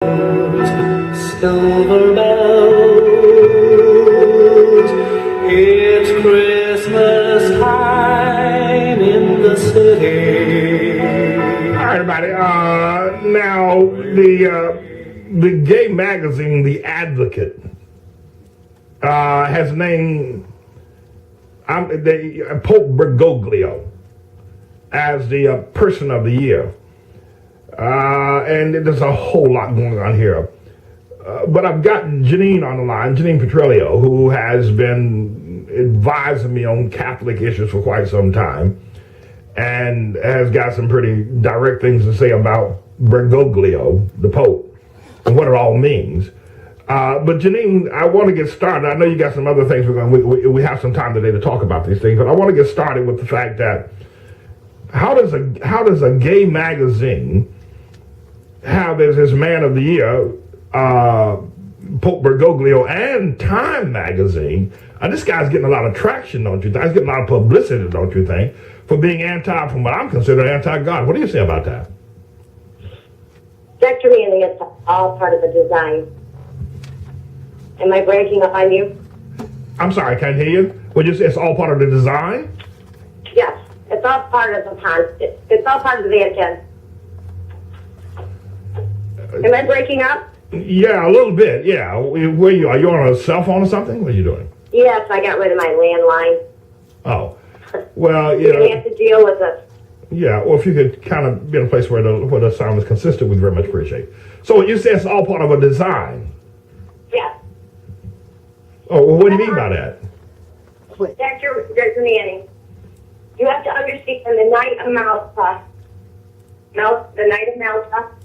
Silver bells, it's Christmas time in the city. All right, everybody. Now the gay magazine, The Advocate, has named Pope Bergoglio as the Person of the Year. And there's a whole lot going on here. But I've got Janine on the line, Janine Petrelio, who has been advising me on Catholic issues for quite some time and has got some pretty direct things to say about Bergoglio, the Pope, and what it all means. But Janine, I want to get started. I know you got some other things we have some time today to talk about these things, but I want to get started with the fact that how does a gay magazine have as his Man of the Year Pope Bergoglio and Time magazine? This guy's getting a lot of traction, don't you think? He's getting a lot of publicity, don't you think, for being from what I'm considering anti-God. What do you say about that? Dr. Manning, it's all part of the design. Am I breaking up on you? I'm sorry, I can't hear you. Would you say it's all part of the design? Yes, it's all part of the it's all part of the Vatican. Am I breaking up? Yeah, a little bit. Yeah. Where you are you on a cell phone or something? What are you doing? Yes, I got rid of my landline. Oh, well, You're gonna have to deal with this. Yeah, or if you could kind of be in a place where the sound is consistent, we'd very much appreciate. So you say it's all part of a design. Yes. Oh, well, what do you mean by that? Dr. Manning, you have to understand the night of Malta. The night of Malta.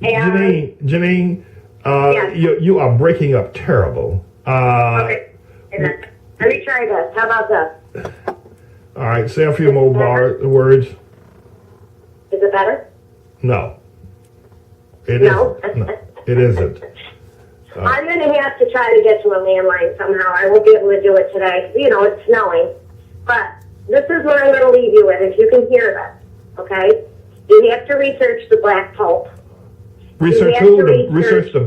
Janine, yes. you are breaking up terrible. Okay. Let me try this. How about this? All right, say a few more words. Is it better? No. No? It isn't. I'm going to have to try to get to a landline somehow. I won't be able to do it today. It's snowing. But this is what I'm going to leave you with, if you can hear this. Okay? You have to research the Black Pope. Research who? Research the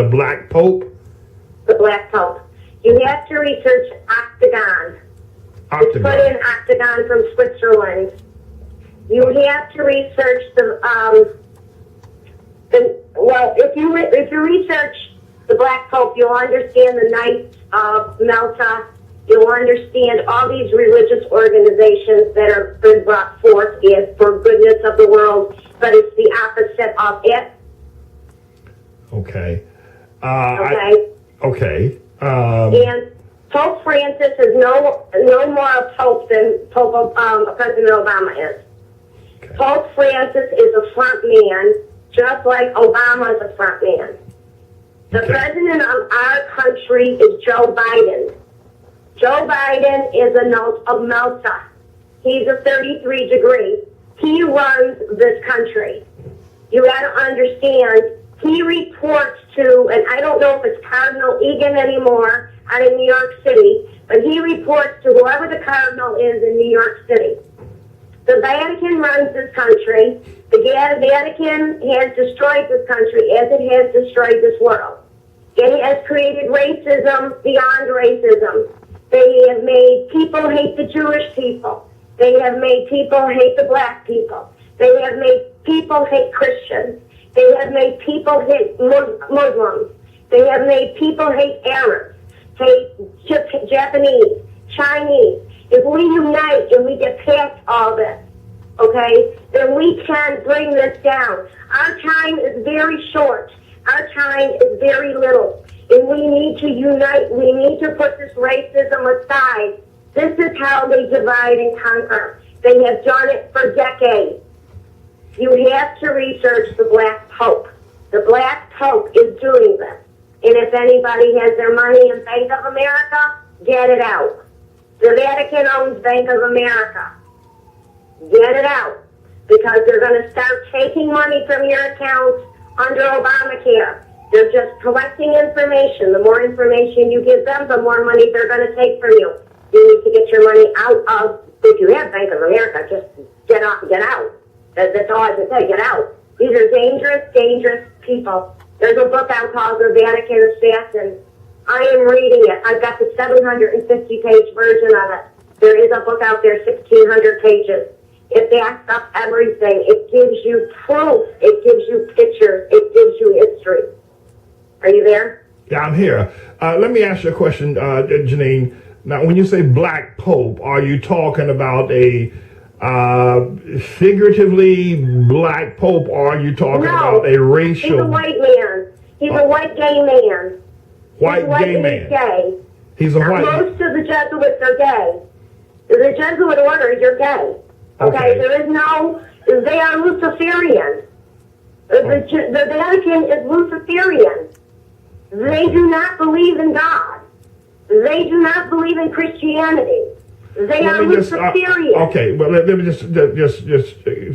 Black Pope? The Black Pope. You have to research Octagon. Just put in Octagon from Switzerland. You have to research if you research the Black Pope, you'll understand the Knights of Malta. You'll understand all these religious organizations that have been brought forth as for goodness of the world, but it's the opposite of it. Okay. Okay. And Pope Francis is no more a pope than President Obama is. Okay. Pope Francis is a front man, just like Obama is a front man. The president of our country is Joe Biden. Joe Biden is a note of Malta. He's a 33 degree. He runs this country. You got to understand, he reports to, and I don't know if it's Cardinal Egan anymore out in New York City, but he reports to whoever the Cardinal is in New York City. The Vatican runs this country. The Vatican has destroyed this country as it has destroyed this world. It has created racism beyond racism. They have made people hate the Jewish people. They have made people hate the black people. They have made people hate Christians. They have made people hate Muslims. They have made people hate Arabs, hate Japanese, Chinese. If we unite and we get past all this, okay, then we can bring this down. Our time is very short. Our time is very little. And we need to unite. We need to put this racism aside. This is how they divide and conquer. They have done it for decades. You have to research the Black Pope. The Black Pope is doing this. And if anybody has their money in Bank of America, get it out. The Vatican owns Bank of America. Get it out. Because they're going to start taking money from your accounts under Obamacare. They're just collecting information. The more information you give them, the more money they're going to take from you. You need to get your money out of, if you have Bank of America, just get out. That's all I can say, get out. These are dangerous, dangerous people. There's a book out called The Vatican Assassin. I am reading it. I've got the 750-page version of it. There is a book out there, 1,600 pages. It backs up everything. It gives you proof. It gives you pictures. It gives you history. Are you there? Yeah, I'm here. Let me ask you a question, Janine. Now, when you say black pope, are you talking about a figuratively black pope, or are you talking about a racial? He's a white man. He's a white gay man. White gay man. He's gay. He's a now, white. Most of the Jesuits are gay. The Jesuit orders, you're gay. Okay, there is no. They are Luciferian. The Vatican is Luciferian. They do not believe in God. They do not believe in Christianity. They are Luciferian. Okay, well, let me just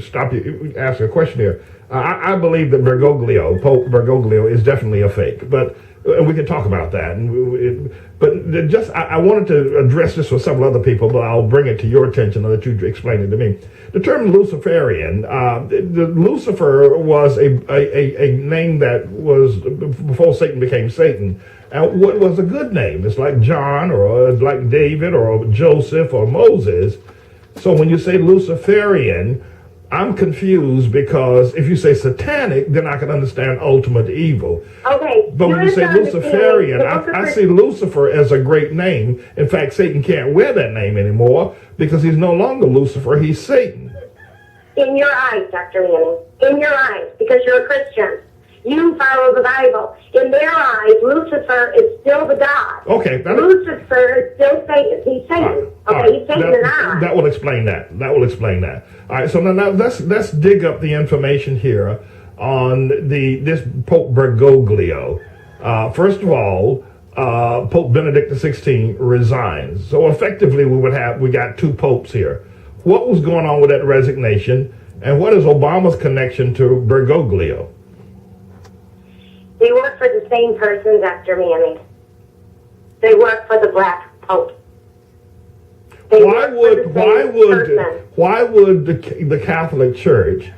stop you. Ask a question here. I believe that Pope Bergoglio, is definitely a fake, but we can talk about that. I wanted to address this with several other people, but I'll bring it to your attention and let you explain it to me. The term Luciferian, Lucifer was a name that was before Satan became Satan. And what was a good name? It's like John, or like David, or Joseph, or Moses. So when you say Luciferian, I'm confused, because if you say satanic, then I can understand ultimate evil. Okay. But when you say Luciferian, I see Lucifer as a great name. In fact, Satan can't wear that name anymore because he's no longer Lucifer, he's Satan. In your eyes, Dr. Manning. In your eyes, because you're a Christian. You follow the Bible. In their eyes, Lucifer is still the God. Okay. Lucifer is still Satan. He's Satan. He's Satan in our eyes. That will explain that. All right, so now let's dig up the information here on this Pope Bergoglio. First of all, Pope Benedict XVI resigns. So effectively, we got two popes here. What was going on with that resignation, and what is Obama's connection to Bergoglio? They work for the same person, Dr. Manning. They work for the Black Pope. Why would the Catholic Church,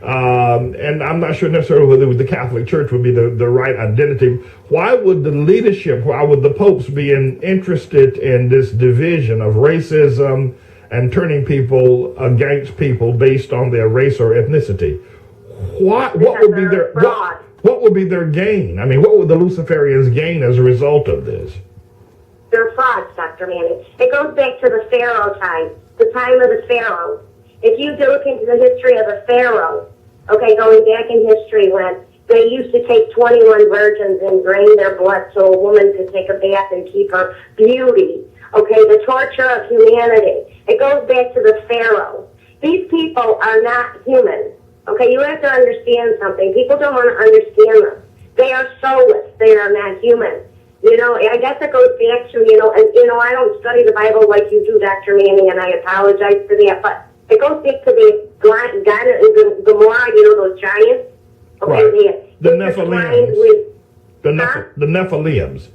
and I'm not sure necessarily whether the Catholic Church would be the right identity, why would the leadership, why would the popes be interested in this division of racism and turning people against people based on their race or ethnicity? What would be their gain? I mean, what would the Luciferians gain as a result of this? They're frauds, Dr. Manning. It goes back to the Pharaoh time, the time of the Pharaoh. If you look into the history of the Pharaoh, going back in history when they used to take 21 virgins and drain their blood so a woman could take a bath and keep her beauty. The torture of humanity. It goes back to the Pharaoh. These people are not human. You have to understand something. People don't want to understand them. They are soulless. They are not human. I guess it goes back to, I don't study the Bible like you do, Dr. Manning, and I apologize for that, but it goes back to the God and Gomorrah, those giants. The Nephilims. The Nephilims.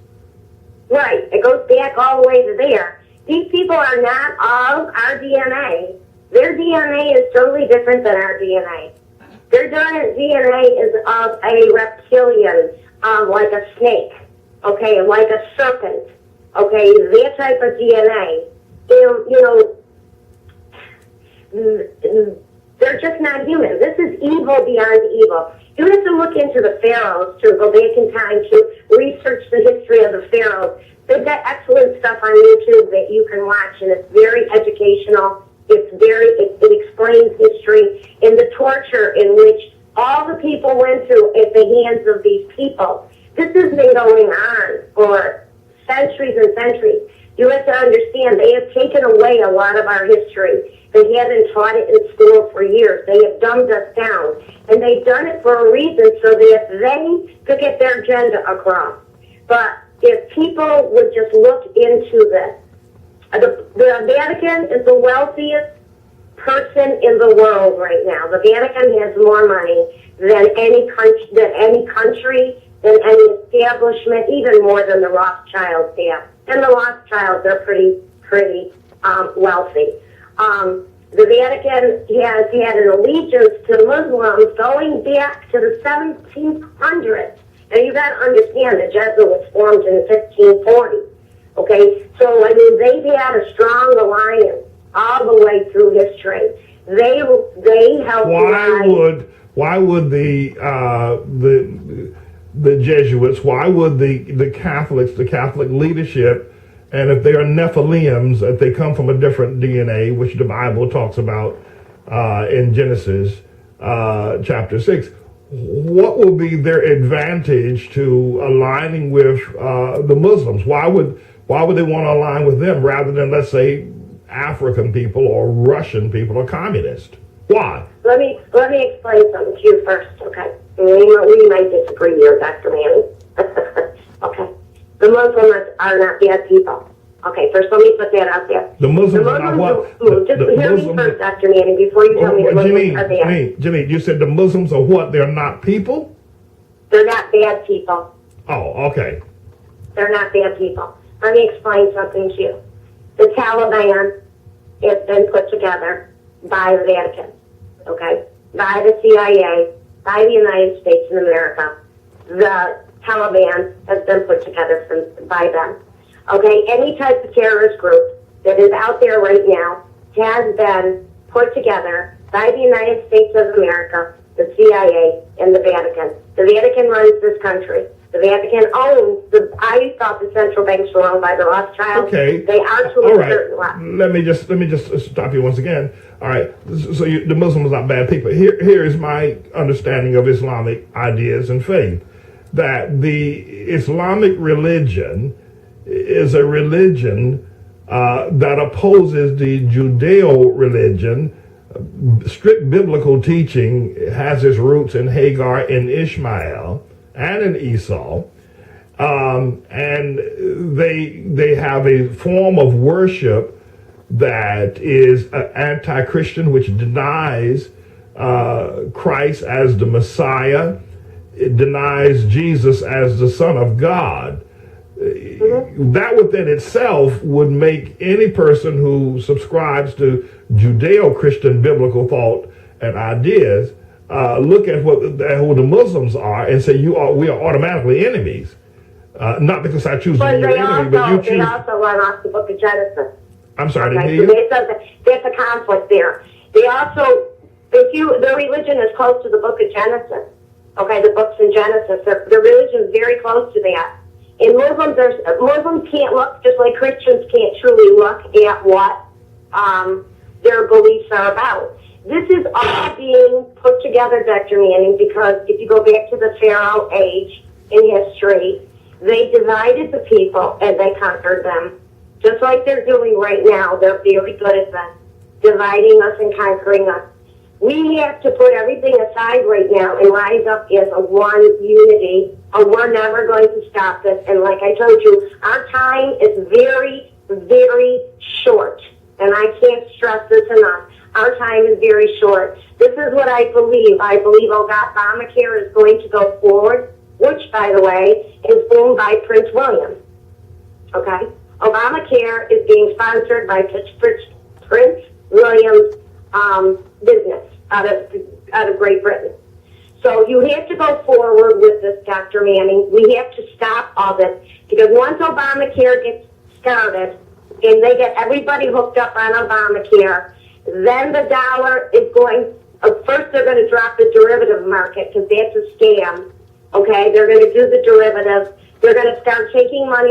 Right. It goes back all the way to there. These people are not of our DNA. Their DNA is totally different than our DNA. Their DNA is of a reptilian, like a snake, like a serpent, that type of DNA. They're just not human. This is evil beyond evil. You have to look into the pharaohs to go back in time to research the history of the pharaohs. They've got excellent stuff on YouTube that you can watch, and it's very educational. It explains history and the torture in which all the people went through at the hands of these people. This has been going on for centuries and centuries. You have to understand, they have taken away a lot of our history. They haven't taught it in school for years. They have dumbed us down. And they've done it for a reason so that they could get their agenda across. But if people would just look into this, the Vatican is the wealthiest person in the world right now. The Vatican has more money than any country, than any establishment, even more than the Rothschilds have. And the Rothschilds are pretty wealthy. The Vatican has had an allegiance to Muslims going back to the 1700s. you got to understand the Jesuits formed in 1540. Okay, so I mean they've had a strong alliance all the way through history. They helped. Why would the Jesuits? Why would the Catholics, the Catholic leadership, and if they are Nephilims, if they come from a different DNA, which the Bible talks about in Genesis chapter 6, what will be their advantage to aligning with the Muslims? Why would they want to align with them rather than, let's say, African people or Russian people or communists? Why? Let me explain something to you first, okay? We might disagree here, Dr. Manning. Okay. The Muslims are not bad people. Okay, first let me put that out there. The Muslims are not what? Just hear me first, Dr. Manning, before you tell me the Muslims are bad. Janine, you said the Muslims are what? They're not people? They're not bad people. Oh, okay. They're not bad people. Let me explain something to you. The Taliban has been put together by the Vatican, okay? By the CIA, by the United States of America. The Taliban has been put together by them. Okay, any type of terrorist group that is out there right now has been put together by the United States of America, the CIA, and the Vatican. The Vatican runs this country. The Vatican owns I thought the central banks were owned by the Rothschilds. Okay. They are to a certain level. Let me just stop you once again. All right. So the Muslims are not bad people. Here is my understanding of Islamic ideas and faith. That the Islamic religion is a religion that opposes the Judeo religion. Strict biblical teaching has its roots in Hagar and Ishmael and in Esau, and they have a form of worship that is anti-Christian, which denies Christ as the Messiah. It denies Jesus as the Son of God. That within itself would make any person who subscribes to Judeo-Christian biblical thought and ideas look at who the Muslims are and say we are automatically enemies. Not because I choose to be your enemy, but you choose. They also run off the Book of Genesis. I'm sorry, okay, to hear you. There's a conflict there. They also, their religion is close to the Book of Genesis. Okay, the books in Genesis, their religion is very close to that. And Muslims can't look, just like Christians can't truly look at what their beliefs are about. This is all being put together, Dr. Manning, because if you go back to the Pharaoh age in history, they divided the people and they conquered them. Just like they're doing right now, they're very good at that, dividing us and conquering us. We have to put everything aside right now and rise up as a one unity, or we're never going to stop this. And like I told you, our time is very, very short. And I can't stress this enough. Our time is very short. This is what I believe. I believe Obamacare is going to go forward, which, by the way, is owned by Prince William. Okay? Obamacare is being sponsored by Prince William's business out of Great Britain. So you have to go forward with this, Dr. Manning. We have to stop all this, because once Obamacare gets started and they get everybody hooked up on Obamacare, then the dollar is going, first they're going to drop the derivative market because that's a scam. Okay, they're going to do the derivatives. They're going to start taking money